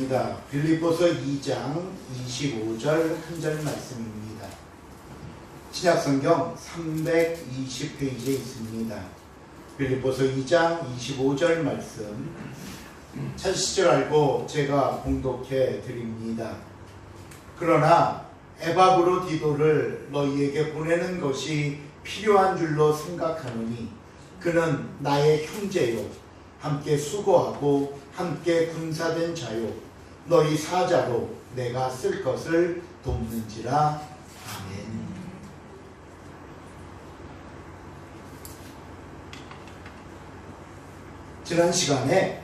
읽겠습니다. 빌립보서 2장 25절 한 절 말씀입니다. 신약성경 320페이지에 있습니다. 빌립보서 2장 25절 말씀 찾으실 줄 알고 제가 봉독해 드립니다. 그러나 에바브로디도를 너희에게 보내는 것이 필요한 줄로 생각하노니 그는 나의 형제요 함께 수고하고 함께 군사된 자요 너희 사자로 내가 쓸 것을 돕는지라. 아멘. 지난 시간에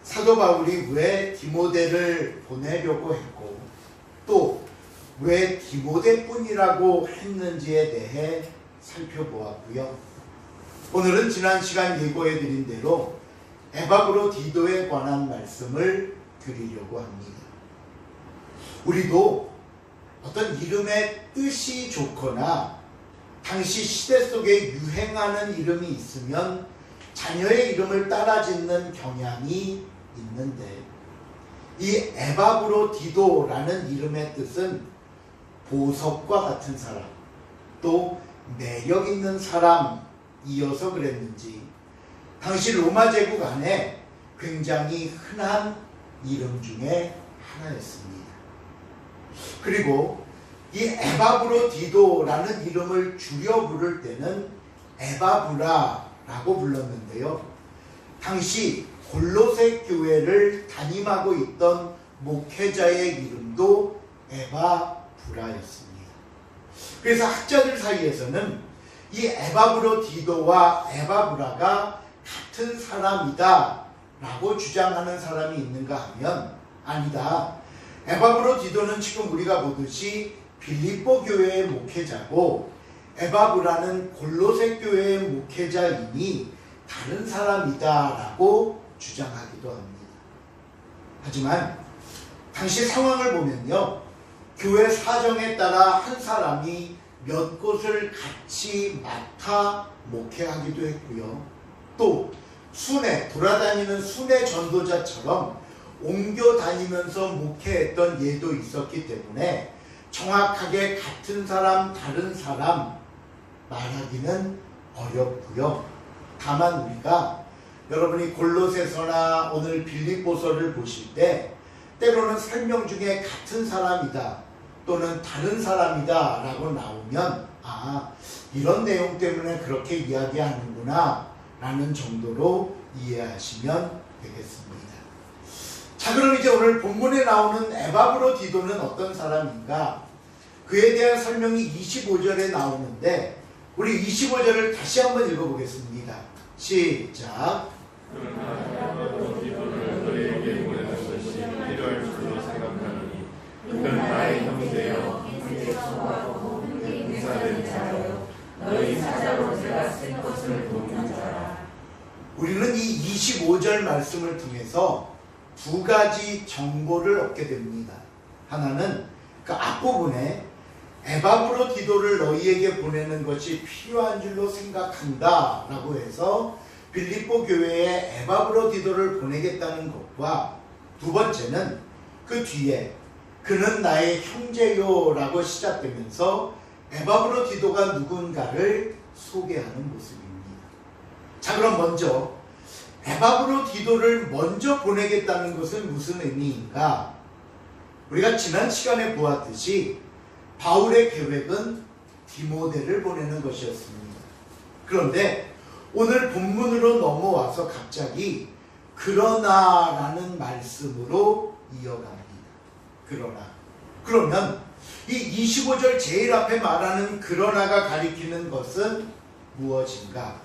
사도 바울이 왜 디모데를 보내려고 했고 또 왜 디모데뿐이라고 했는지에 대해 살펴보았고요. 오늘은 지난 시간 예고해 드린 대로 에바브로디도에 관한 말씀을 드리려고 합니다. 우리도 어떤 이름의 뜻이 좋거나 당시 시대 속에 유행하는 이름이 있으면 자녀의 이름을 따라 짓는 경향이 있는데 이 에바브로디도라는 이름의 뜻은 보석과 같은 사람, 또 매력 있는 사람이어서 그랬는지 당시 로마 제국 안에 굉장히 흔한 이름 중에 하나였습니다. 그리고 이 에바브로디도라는 이름을 줄여 부를 때는 에바브라라고 불렀는데요. 당시 골로새 교회를 담임하고 있던 목회자의 이름도 에바브라였습니다. 그래서 학자들 사이에서는 이 에바브로디도와 에바브라가 같은 사람이다 라고 주장하는 사람이 있는가 하면 아니다. 에바브로디도는 지금 우리가 보듯이 빌립보 교회의 목회자고 에바브라는 골로새 교회의 목회자이니 다른 사람이다 라고 주장하기도 합니다. 하지만 당시 상황을 보면요, 교회 사정에 따라 한 사람이 몇 곳을 같이 맡아 목회하기도 했고요. 또 순회, 돌아다니는 순회 전도자처럼 옮겨 다니면서 목회했던 예도 있었기 때문에 정확하게 같은 사람, 다른 사람 말하기는 어렵고요. 다만 우리가 여러분이 골로새서나 오늘 빌립보서를 보실 때 때로는 설명 중에 같은 사람이다 또는 다른 사람이다 라고 나오면 이런 내용 때문에 그렇게 이야기하는구나 라는 정도로 이해하시면 되겠습니다. 자, 그럼 이제 오늘 본문에 나오는 에바브로디도는 어떤 사람인가? 그에 대한 설명이 25절에 나오는데 우리 25절을 다시 한번 읽어보겠습니다. 시작. 그러나 에바브로디도를 너희에게 보내는 것이 필요할 줄로 생각하노니 그는 나의 형제여 함께 수고하고 함께 군사된 자요 너희 사자로 제가 쓸 것을 돕는 자라. 우리는 이 25절 말씀을 통해서 두 가지 정보를 얻게 됩니다. 하나는 그 앞부분에 에바브로디도를 너희에게 보내는 것이 필요한 줄로 생각한다 라고 해서 빌립보 교회에 에바브로디도를 보내겠다는 것과 두 번째는 그 뒤에 그는 나의 형제요 라고 시작되면서 에바브로디도가 누군가를 소개하는 모습입니다. 자, 그럼 먼저 에바브로디도를 먼저 보내겠다는 것은 무슨 의미인가? 우리가 지난 시간에 보았듯이 바울의 계획은 디모데를 보내는 것이었습니다. 그런데 오늘 본문으로 넘어와서 갑자기 그러나라는 말씀으로 이어갑니다. 그러면 이 25절 제일 앞에 말하는 그러나가 가리키는 것은 무엇인가?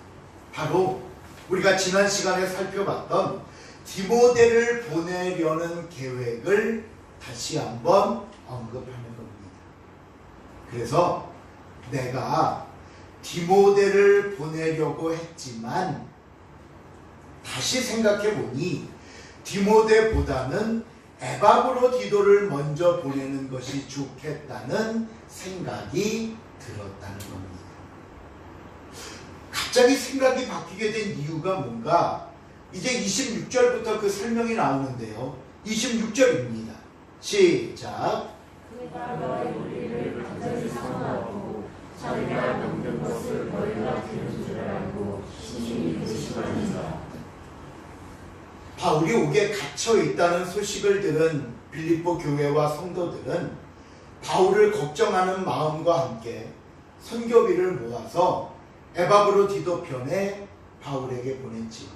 바로 우리가 지난 시간에 살펴봤던 디모데를 보내려는 계획을 다시 한번 언급하는 겁니다. 그래서 내가 디모데를 보내려고 했지만 다시 생각해보니 디모데보다는 에바브로디도를 먼저 보내는 것이 좋겠다는 생각이 들었다는 겁니다. 갑자기 생각이 바뀌게 된 이유가 뭔가? 이제 26절부터 그 설명이 나오는데요. 26절입니다. 시작. 그가 너희 우리를 간절히 사모하고 자기가 만든 것을 너희가 기는 줄 알고 심히 근심하니라. 바울이 옥에 갇혀 있다는 소식을 들은 빌립보 교회와 성도들은 바울을 걱정하는 마음과 함께 선교비를 모아서 에바브로디도 편에 바울에게 보냈지요.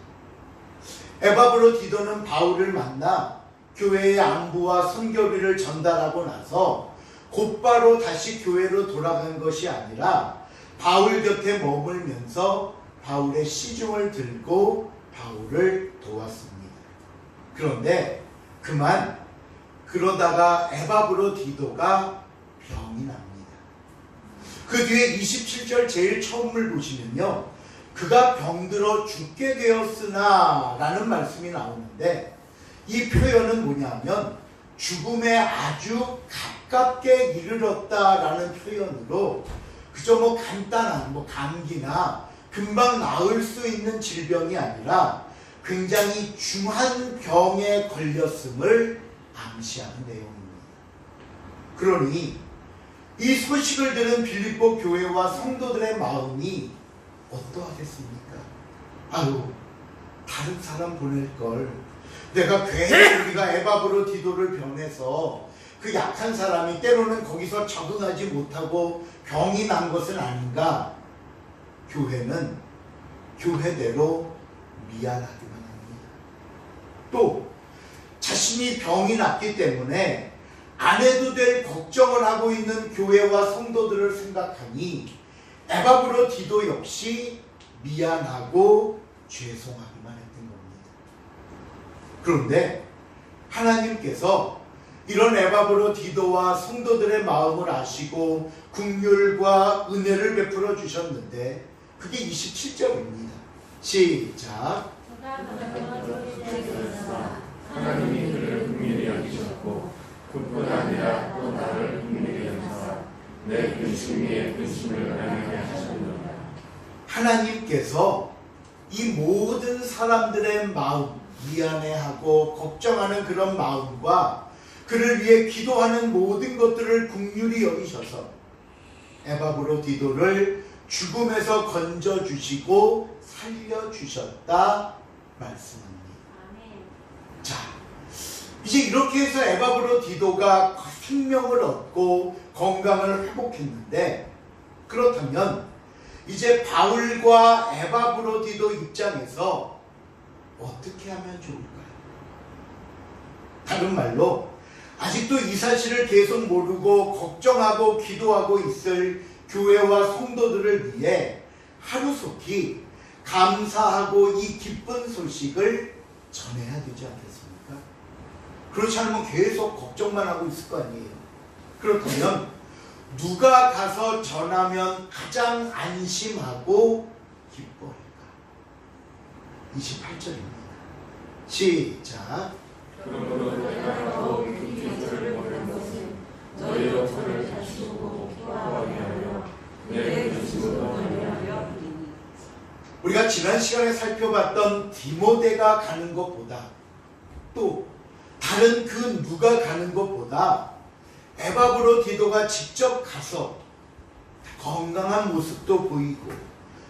에바브로디도는 바울을 만나 교회의 안부와 선교비를 전달하고 나서 곧바로 다시 교회로 돌아간 것이 아니라 바울 곁에 머물면서 바울의 시중을 들고 바울을 도왔습니다. 그런데 그만 그러다가 에바브로디도가 병이 납니다. 그 뒤에 27절 제일 처음을 보시면요, 그가 병들어 죽게 되었으나 라는 말씀이 나오는데, 이 표현은 뭐냐면 죽음에 아주 가깝게 이르렀다라는 표현으로 그저 간단한 감기나 금방 나을 수 있는 질병이 아니라 굉장히 중한 병에 걸렸음을 암시하는 내용입니다. 그러니 이 소식을 들은 빌립보 교회와 성도들의 마음이 어떠하겠습니까? 아유, 다른 사람 보낼 걸. 내가 괜히 우리가 에바브로디도를 병해서 그 약한 사람이 때로는 거기서 적응하지 못하고 병이 난 것은 아닌가? 교회는 교회대로 미안하기만 합니다. 또 자신이 병이 났기 때문에 안 해도 될 걱정을 하고 있는 교회와 성도들을 생각하니 에바브로디도 역시 미안하고 죄송하기만 했던 겁니다. 그런데 하나님께서 이런 에바브로디도와 성도들의 마음을 아시고 긍휼과 은혜를 베풀어 주셨는데 그게 27절입니다. 시작. 하나님이 그를 긍휼히 여기셨고 그뿐 아니라 또 나를 긍휼히 여기사 내 근심 위에 근심을 당하게 하셨노라. 하나님께서 이 모든 사람들의 마음, 미안해하고 걱정하는 그런 마음과 그를 위해 기도하는 모든 것들을 긍휼히 여기셔서 에바브로디도를 죽음에서 건져주시고 살려주셨다 말씀합니다. 자, 이제 이렇게 해서 에바브로디도가 생명을 얻고 건강을 회복했는데, 그렇다면 이제 바울과 에바브로디도 입장에서 어떻게 하면 좋을까요? 다른 말로 아직도 이 사실을 계속 모르고 걱정하고 기도하고 있을 교회와 성도들을 위해 하루속히 감사하고 이 기쁜 소식을 전해야 되지 않겠습니까? 그렇지 않으면 계속 걱정만 하고 있을 거 아니에요. 그렇다면 누가 가서 전하면 가장 안심하고 기뻐할까? 28절입니다. 시작. 그러므로 내가 더욱 깊이 저를 보는 것은 너희 영혼을 다시고 기뻐하게 하여 내 근심으로 말미암아 우리가 지난 시간에 살펴봤던 디모데가 가는 것보다, 또 다른 그 누가 가는 것보다 에바브로디도가 직접 가서 건강한 모습도 보이고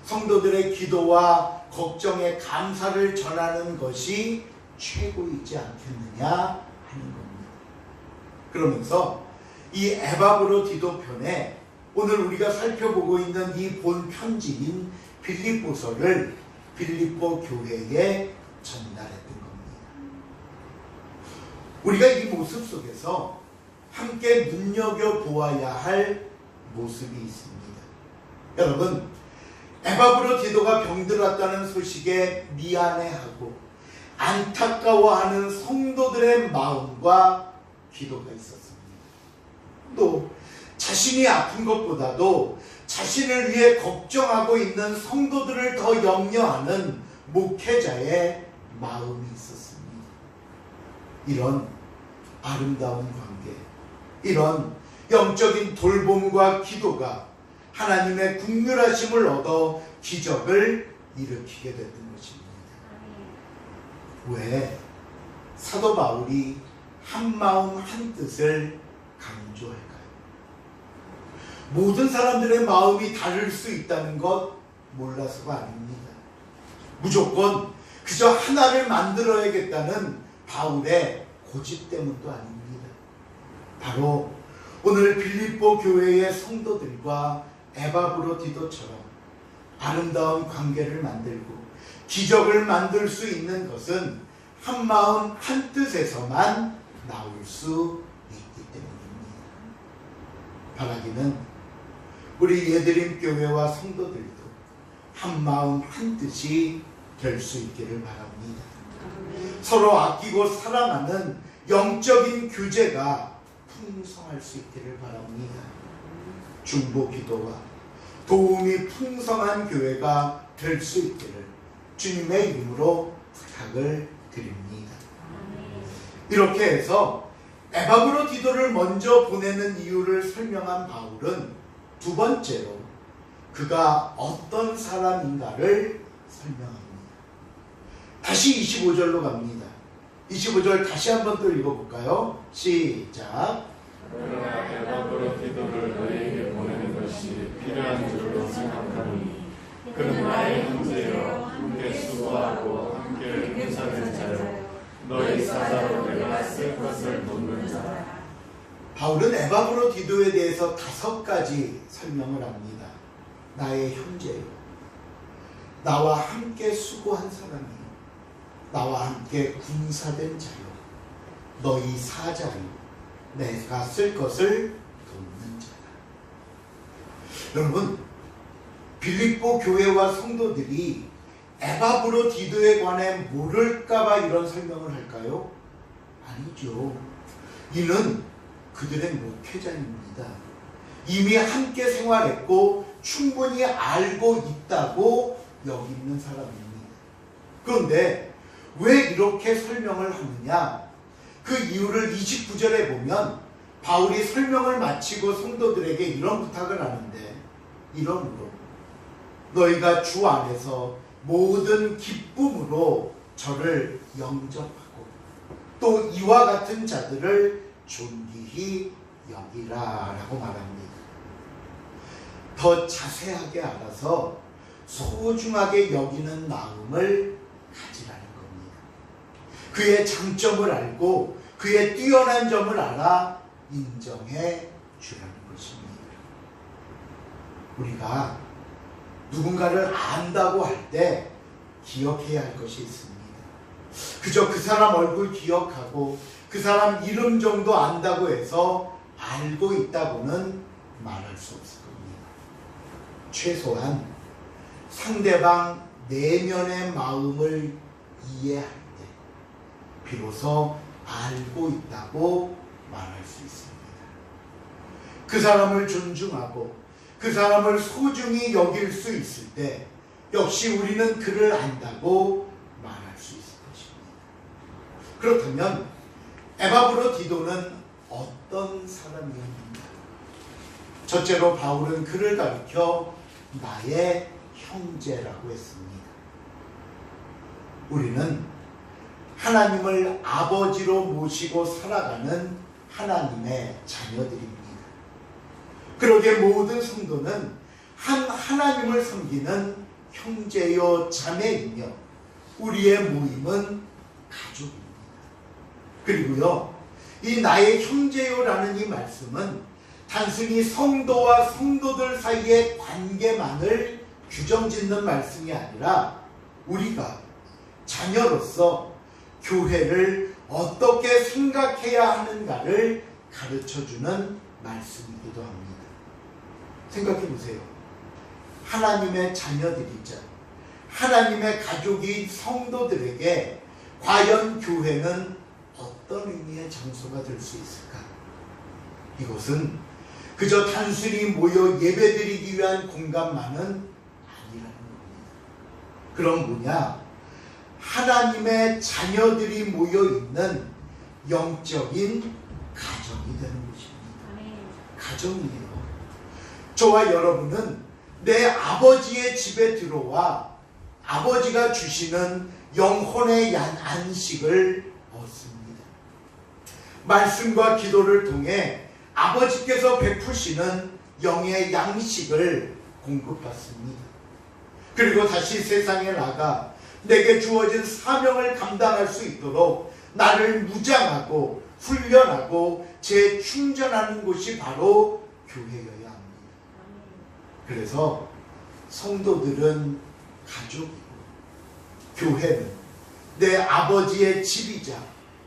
성도들의 기도와 걱정에 감사를 전하는 것이 최고이지 않겠느냐 하는 겁니다. 그러면서 이 에바브로디도 편에 오늘 우리가 살펴보고 있는 이 본 편지인 빌립보서를 빌립보 교회에 전달했던 겁니다. 우리가 이 모습 속에서 함께 눈여겨보아야 할 모습이 있습니다. 여러분, 에바브로디도가 병들었다는 소식에 미안해하고 안타까워하는 성도들의 마음과 기도가 있었습니다. 또 자신이 아픈 것보다도 자신을 위해 걱정하고 있는 성도들을 더 염려하는 목회자의 마음이 있었습니다. 이런 아름다운 관계, 이런 영적인 돌봄과 기도가 하나님의 긍휼하심을 얻어 기적을 일으키게 됐던 것입니다. 왜? 사도 바울이 한마음 한뜻을 강조할까요? 모든 사람들의 마음이 다를 수 있다는 것 몰라서가 아닙니다. 무조건 그저 하나를 만들어야겠다는 바울의 고집 때문도 아닙니다. 바로 오늘 빌립보 교회의 성도들과 에바브로디도처럼 아름다운 관계를 만들고 기적을 만들 수 있는 것은 한마음 한뜻에서만 나올 수 있기 때문입니다. 바라기는 우리 예드림 교회와 성도들도 한마음 한뜻이 될 수 있기를 바랍니다. 서로 아끼고 사랑하는 영적인 교제가 풍성할 수 있기를 바랍니다. 중보 기도와 도움이 풍성한 교회가 될 수 있기를 주님의 이름으로 부탁을 드립니다. 이렇게 해서 에바브로디도를 먼저 보내는 이유를 설명한 바울은 두 번째로 그가 어떤 사람인가를 설명합니다. 다시 25절로 갑니다. 25절 다시 한번 또 읽어볼까요? 시작. 그러나 에바브로디도를 너희에게 보내는 것이 필요한 줄로 생각하노니 그는 나의 형제여 함께 수고하고 함께 은사된 자요 너희 사자로 내가 쓸 것을 돕는 자라. 바울은 에바브로디도에 대해서 5가지 설명을 합니다. 나의 형제요, 나와 함께 수고한 사람이요, 나와 함께 군사된 자요, 너희 사자요, 내가 쓸 것을 돕는 자라. 여러분, 빌립보 교회와 성도들이 에바브로디도에 관해 모를까봐 이런 설명을 할까요? 아니죠. 이는 그들의 목회자입니다. 이미 함께 생활했고 충분히 알고 있다고 여기는 사람입니다. 그런데 왜 이렇게 설명을 하느냐? 그 이유를 29절에 보면 바울이 설명을 마치고 성도들에게 이런 부탁을 하는데, 이러므로 너희가 주 안에서 모든 기쁨으로 저를 영접하고 또 이와 같은 자들을 존귀히 여기라 라고 말합니다. 더 자세하게 알아서 소중하게 여기는 마음을 가지라는 겁니다. 그의 장점을 알고 그의 뛰어난 점을 알아 인정해 주라는 것입니다. 우리가 누군가를 안다고 할 때 기억해야 할 것이 있습니다. 그저 그 사람 얼굴 기억하고 그 사람 이름 정도 안다고 해서 알고 있다고는 말할 수 없을 겁니다. 최소한 상대방 내면의 마음을 이해할 때 비로소 알고 있다고 말할 수 있습니다. 그 사람을 존중하고 그 사람을 소중히 여길 수 있을 때 역시 우리는 그를 안다고 말할 수 있을 것입니다. 그렇다면 에바브로디도는 어떤 사람이었는가? 첫째로 바울은 그를 가리켜 나의 형제라고 했습니다. 우리는 하나님을 아버지로 모시고 살아가는 하나님의 자녀들입니다. 그러기에 모든 성도는 한 하나님을 섬기는 형제요 자매이며 우리의 모임은 가족입니다. 그리고요, 이 나의 형제요라는 이 말씀은 단순히 성도와 성도들 사이의 관계만을 규정짓는 말씀이 아니라 우리가 자녀로서 교회를 어떻게 생각해야 하는가를 가르쳐주는 말씀이기도 합니다. 생각해 보세요. 하나님의 자녀들이자 하나님의 가족인 성도들에게 과연 교회는 어떤 의미의 장소가 될 수 있을까? 이것은 그저 단순히 모여 예배드리기 위한 공간만은 아니라는 겁니다. 그럼 뭐냐? 하나님의 자녀들이 모여있는 영적인 가정이 되는 것입니다. 가정이에요. 저와 여러분은 내 아버지의 집에 들어와 아버지가 주시는 영혼의 안식을 얻습니다. 말씀과 기도를 통해 아버지께서 베푸시는 영의 양식을 공급받습니다. 그리고 다시 세상에 나가 내게 주어진 사명을 감당할 수 있도록 나를 무장하고 훈련하고 재충전하는 곳이 바로 교회여야 합니다. 그래서 성도들은 가족이고 교회는 내 아버지의 집이자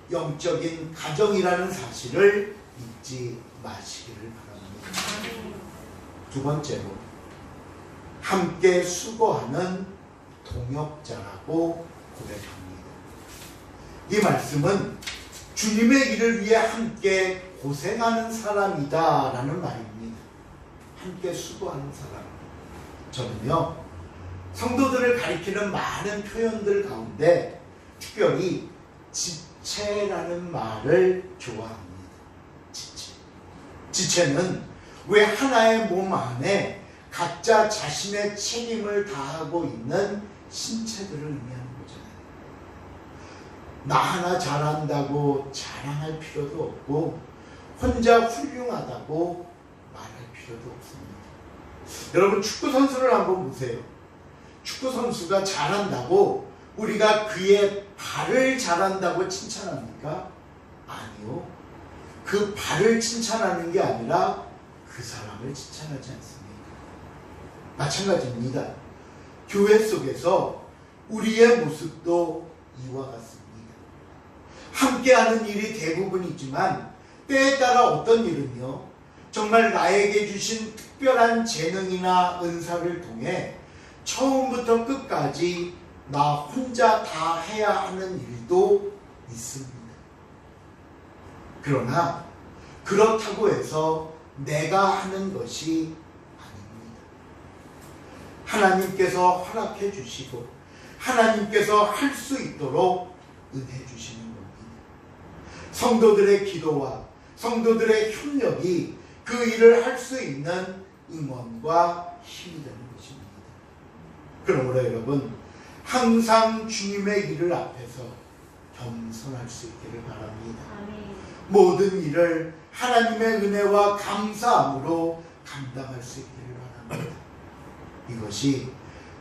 영적인 가정이라는 사실을 잊지 마시기를 바랍니다. 두 번째로 함께 수고하는 동역자라고 고백합니다. 이 말씀은 주님의 일을 위해 함께 고생하는 사람이다 라는 말입니다. 함께 수고하는 사람. 저는요 성도들을 가리키는 많은 표현들 가운데 특별히 지체라는 말을 좋아합니다. 지체는 왜 하나의 몸 안에 각자 자신의 책임을 다하고 있는 신체들을 의미하는 거잖아요. 나 하나 잘한다고 자랑할 필요도 없고 혼자 훌륭하다고 말할 필요도 없습니다. 여러분 축구 선수를 한번 보세요. 축구 선수가 잘한다고 우리가 그의 발을 잘한다고 칭찬합니까? 아니요. 그 발을 칭찬하는 게 아니라 그 사람을 칭찬하지 않습니다. 마찬가지입니다. 교회 속에서 우리의 모습도 이와 같습니다. 함께하는 일이 대부분이지만 때에 따라 어떤 일은요 정말 나에게 주신 특별한 재능이나 은사를 통해 처음부터 끝까지 나 혼자 다 해야 하는 일도 있습니다. 그러나 그렇다고 해서 내가 하는 것이 아닙니다. 하나님께서 허락해 주시고 하나님께서 할 수 있도록 은혜 주시는 겁니다. 성도들의 기도와 성도들의 협력이 그 일을 할 수 있는 응원과 힘이 되는 것입니다. 그러므로 여러분 항상 주님의 일을 앞에서 겸손할 수 있기를 바랍니다. 모든 일을 하나님의 은혜와 감사함으로 감당할 수 있기를 바랍니다. 이것이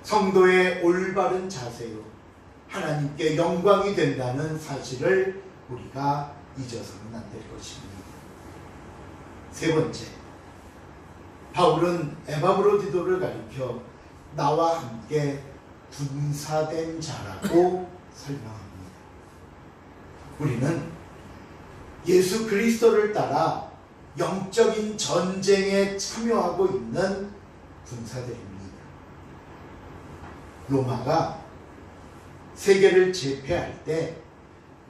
성도의 올바른 자세로 하나님께 영광이 된다는 사실을 우리가 잊어서는 안 될 것입니다. 세 번째, 바울은 에바브로디도를 가리켜 나와 함께 군사된 자라고 설명합니다. 우리는 예수 그리스도를 따라 영적인 전쟁에 참여하고 있는 군사들입니다. 로마가 세계를 제패할 때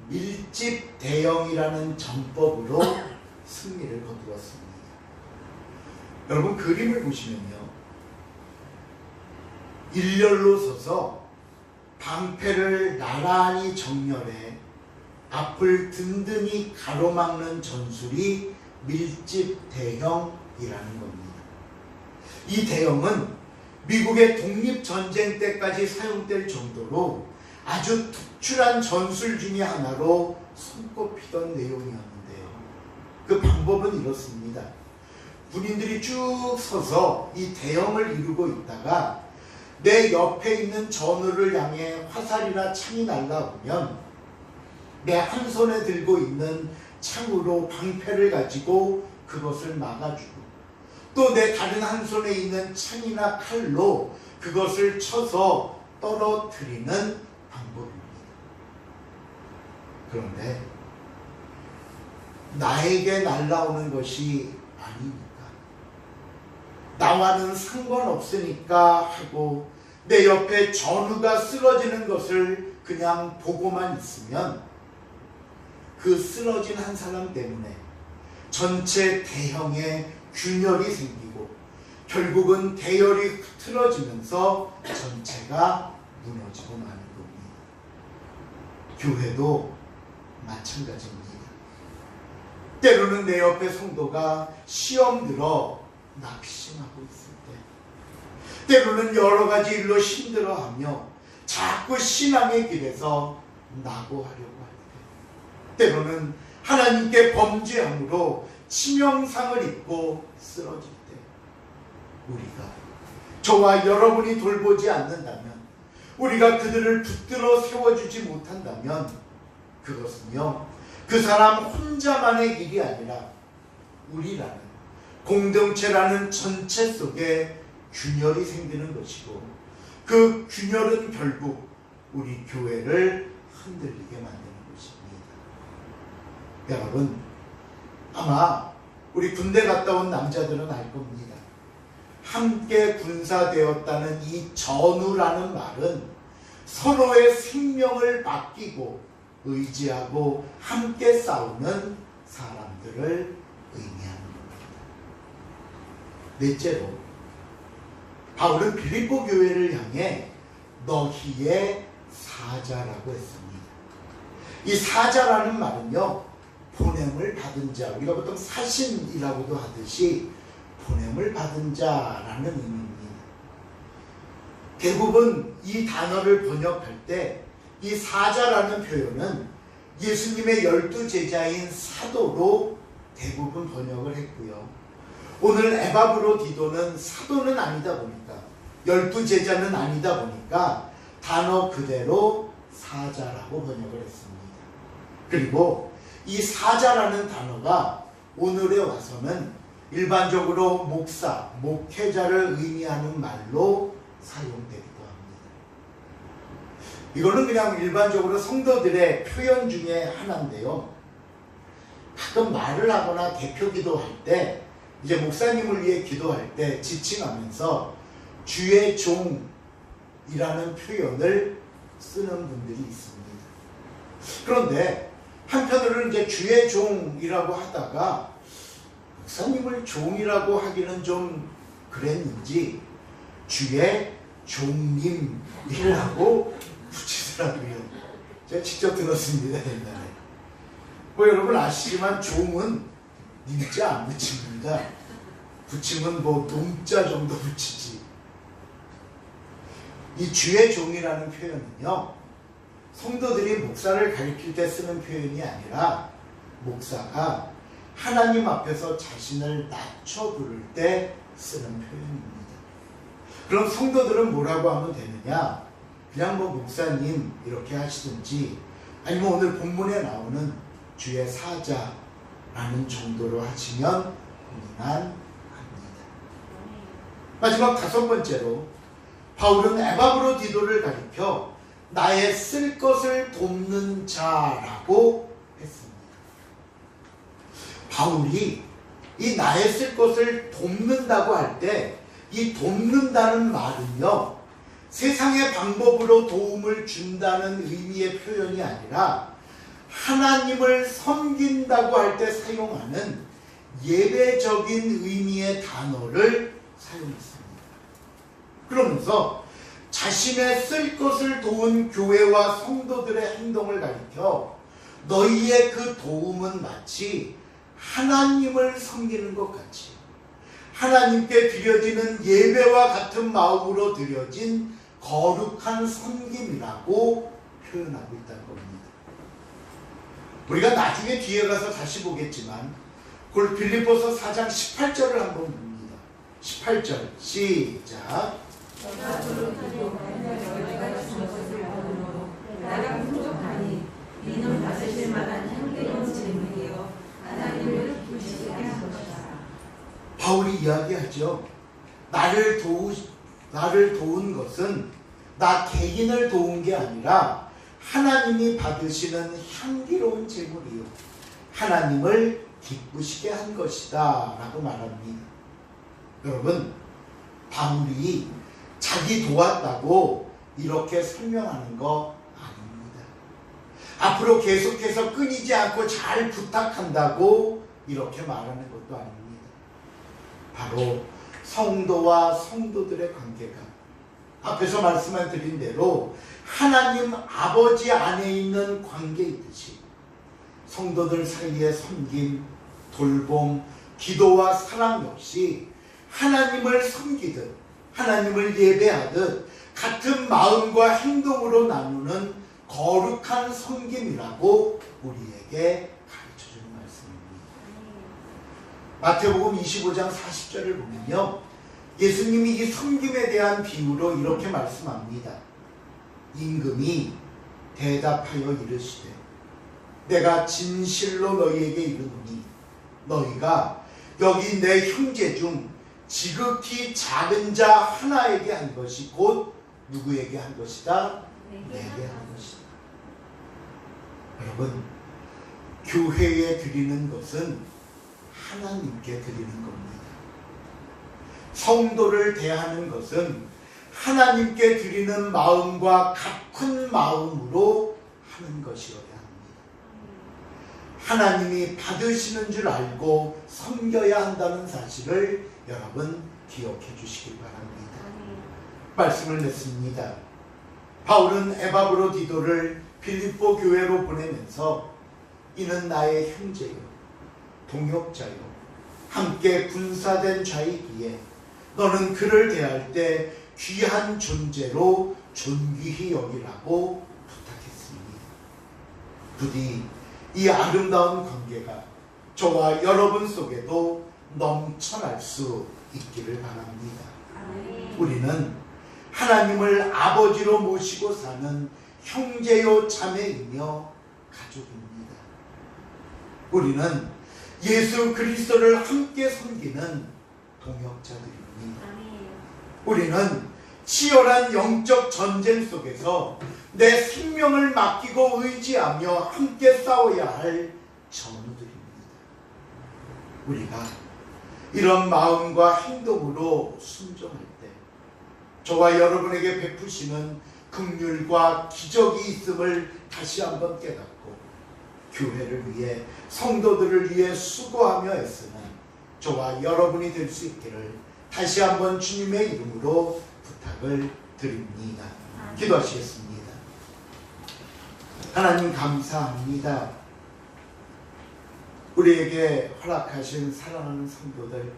밀집 대영이라는 전법으로 승리를 거두었습니다. 여러분 그림을 보시면요 일렬로 서서 방패를 나란히 정렬해 앞을 든든히 가로막는 전술이 밀집 대형이라는 겁니다. 이 대형은 미국의 독립전쟁 때까지 사용될 정도로 아주 특출한 전술 중에 하나로 손꼽히던 내용이었는데요. 그 방법은 이렇습니다. 군인들이 쭉 서서 이 대형을 이루고 있다가 내 옆에 있는 전우를 향해 화살이나 창이 날라오면 내 한 손에 들고 있는 창으로 방패를 가지고 그것을 막아주고 또 내 다른 한 손에 있는 창이나 칼로 그것을 쳐서 떨어뜨리는 방법입니다. 그런데 나에게 날라오는 것이 아니니까 나와는 상관없으니까 하고 내 옆에 전우가 쓰러지는 것을 그냥 보고만 있으면 그 쓰러진 한 사람 때문에 전체 대형의 균열이 생기고 결국은 대열이 흐트러지면서 전체가 무너지고 마는 겁니다. 교회도 마찬가지입니다. 때로는 내 옆에 성도가 시험 들어 낙심하고 있을 때, 때로는 여러 가지 일로 힘들어하며 자꾸 신앙의 길에서 낙오하려고 할 때, 때로는 하나님께 범죄함으로 치명상을 입고 쓰러질 때 우리가 저와 여러분이 돌보지 않는다면, 우리가 그들을 붙들어 세워주지 못한다면 그것은요 그 사람 혼자만의 일이 아니라 우리라는 공동체라는 전체 속에 균열이 생기는 것이고, 그 균열은 결국 우리 교회를 흔들리게 만드는 것입니다. 여러분, 아마 우리 군대 갔다 온 남자들은 알 겁니다. 함께 군사되었다는 이 전우라는 말은 서로의 생명을 맡기고 의지하고 함께 싸우는 사람들을 의미하는 겁니다. 넷째로, 바울은 빌립보 교회를 향해 너희의 사자라고 했습니다. 이 사자라는 말은요, 보냄을 받은 자, 우리가 보통 사신이라고도 하듯이 보냄을 받은 자라는 의미입니다. 대부분 이 단어를 번역할 때 이 사자라는 표현은 예수님의 12 제자인 사도로 대부분 번역을 했고요. 오늘 에바브로디도는 사도는 아니다 보니까, 12 제자는 아니다 보니까 단어 그대로 사자라고 번역을 했습니다. 그리고 이 사자라는 단어가 오늘에 와서는 일반적으로 목사, 목회자를 의미하는 말로 사용되기도 합니다. 이거는 그냥 일반적으로 성도들의 표현 중에 하나인데요. 가끔 말을 하거나 대표 기도할 때, 이제 목사님을 위해 기도할 때 지칭하면서 주의 종이라는 표현을 쓰는 분들이 있습니다. 그런데 한편으로는 이제 주의 종이라고 하다가 목사님을 종이라고 하기는 좀 그랬는지 주의 종님이라고 붙이더라고요. 제가 직접 들었습니다, 옛날에. 뭐 여러분 아시지만 종은 님자 안 붙입니다. 붙이면 뭐 농자 정도 붙이지. 이 주의 종이라는 표현은요, 성도들이 목사를 가리킬 때 쓰는 표현이 아니라 목사가 하나님 앞에서 자신을 낮춰 부를 때 쓰는 표현입니다. 그럼 성도들은 뭐라고 하면 되느냐? 그냥 뭐 목사님 이렇게 하시든지, 아니면 오늘 본문에 나오는 주의 사자라는 정도로 하시면 무난합니다. 마지막 5번째로, 바울은 에바브로디도를 가리켜 나의 쓸 것을 돕는 자라고 했습니다. 바울이 이 나의 쓸 것을 돕는다고 할 때, 이 돕는다는 말은요, 세상의 방법으로 도움을 준다는 의미의 표현이 아니라 하나님을 섬긴다고 할 때 사용하는 예배적인 의미의 단어를 사용했습니다. 그러면서 자신의 쓸 것을 도운 교회와 성도들의 행동을 가리켜 너희의 그 도움은 마치 하나님을 섬기는 것 같이, 하나님께 드려지는 예배와 같은 마음으로 드려진 거룩한 섬김이라고 표현하고 있다는 겁니다. 우리가 나중에 뒤에 가서 다시 보겠지만 그걸 빌립보서 4장 18절을 한번 봅니다. 18절 시작. 나가 풍족하니 이는 받으실 만한 향기로운 제물이요 하나님을 기쁘시게 하는 것이다. 바울이 이야기하죠. 나를 도운 것은 나 개인을 도운 게 아니라 하나님이 받으시는 향기로운 제물이요 하나님을 기쁘시게 한 것이다 라고 말합니다. 여러분, 바울이 자기 도왔다고 이렇게 설명하는 거 아닙니다. 앞으로 계속해서 끊이지 않고 잘 부탁한다고 이렇게 말하는 것도 아닙니다. 바로 성도와 성도들의 관계가 앞에서 말씀드린 대로 하나님 아버지 안에 있는 관계이듯이 성도들 사이의 섬김, 돌봄, 기도와 사랑 역시 하나님을 섬기듯 하나님을 예배하듯 같은 마음과 행동으로 나누는 거룩한 섬김이라고 우리에게 가르쳐줍니다. 마태복음 25장 40절을 보면요, 예수님이 이 섬김에 대한 비유로 이렇게 말씀합니다. 임금이 대답하여 이르시되 내가 진실로 너희에게 이르노니 너희가 여기 내 형제 중 지극히 작은 자 하나에게 한 것이 곧 누구에게 한 것이다? 내게 한 것이다. 여러분, 교회에 드리는 것은 하나님께 드리는 겁니다. 성도를 대하는 것은 하나님께 드리는 마음과 같은 마음으로 하는 것이어야 합니다. 하나님이 받으시는 줄 알고 섬겨야 한다는 사실을 여러분 기억해 주시기 바랍니다. 말씀을 냈습니다. 바울은 에바브로디도를 빌립보 교회로 보내면서 이는 나의 형제요 동역자요 함께 군사된 자이기에 너는 그를 대할 때 귀한 존재로 존귀히 여기라고 부탁했습니다. 부디 이 아름다운 관계가 저와 여러분 속에도 넘쳐날 수 있기를 바랍니다. 우리는 하나님을 아버지로 모시고 사는 형제요 자매이며 가족입니다. 우리는 예수 그리스도를 함께 섬기는 동역자들입니다. 우리는 치열한 영적 전쟁 속에서 내 생명을 맡기고 의지하며 함께 싸워야 할 전우들입니다. 우리가 이런 마음과 행동으로 순종할 때 저와 여러분에게 베푸시는 긍휼과 기적이 있음을 다시 한번 깨닫고 교회를 위해 성도들을 위해 수고하며 애쓰는 저와 여러분이 될 수 있기를 다시 한번 주님의 이름으로 부탁을 드립니다. 기도하시겠습니다. 하나님 감사합니다. 우리에게 허락하신 사랑하는 성도들,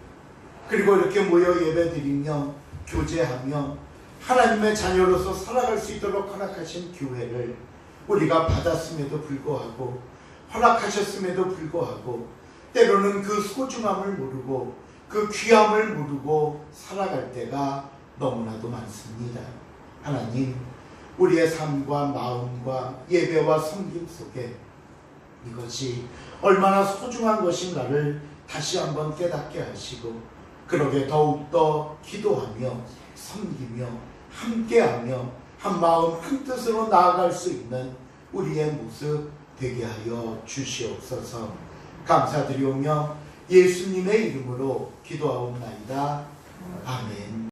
그리고 이렇게 모여 예배드리며 교제하며 하나님의 자녀로서 살아갈 수 있도록 허락하신 교회를 우리가 받았음에도 불구하고, 허락하셨음에도 불구하고 때로는 그 소중함을 모르고 그 귀함을 모르고 살아갈 때가 너무나도 많습니다. 하나님, 우리의 삶과 마음과 예배와 섬김 속에 이것이 얼마나 소중한 것인가를 다시 한번 깨닫게 하시고, 그러게 더욱더 기도하며 섬기며 함께하며 한 마음 한 뜻으로 나아갈 수 있는 우리의 모습 되게 하여 주시옵소서. 감사드리오며 예수님의 이름으로 기도하옵나이다. 아멘.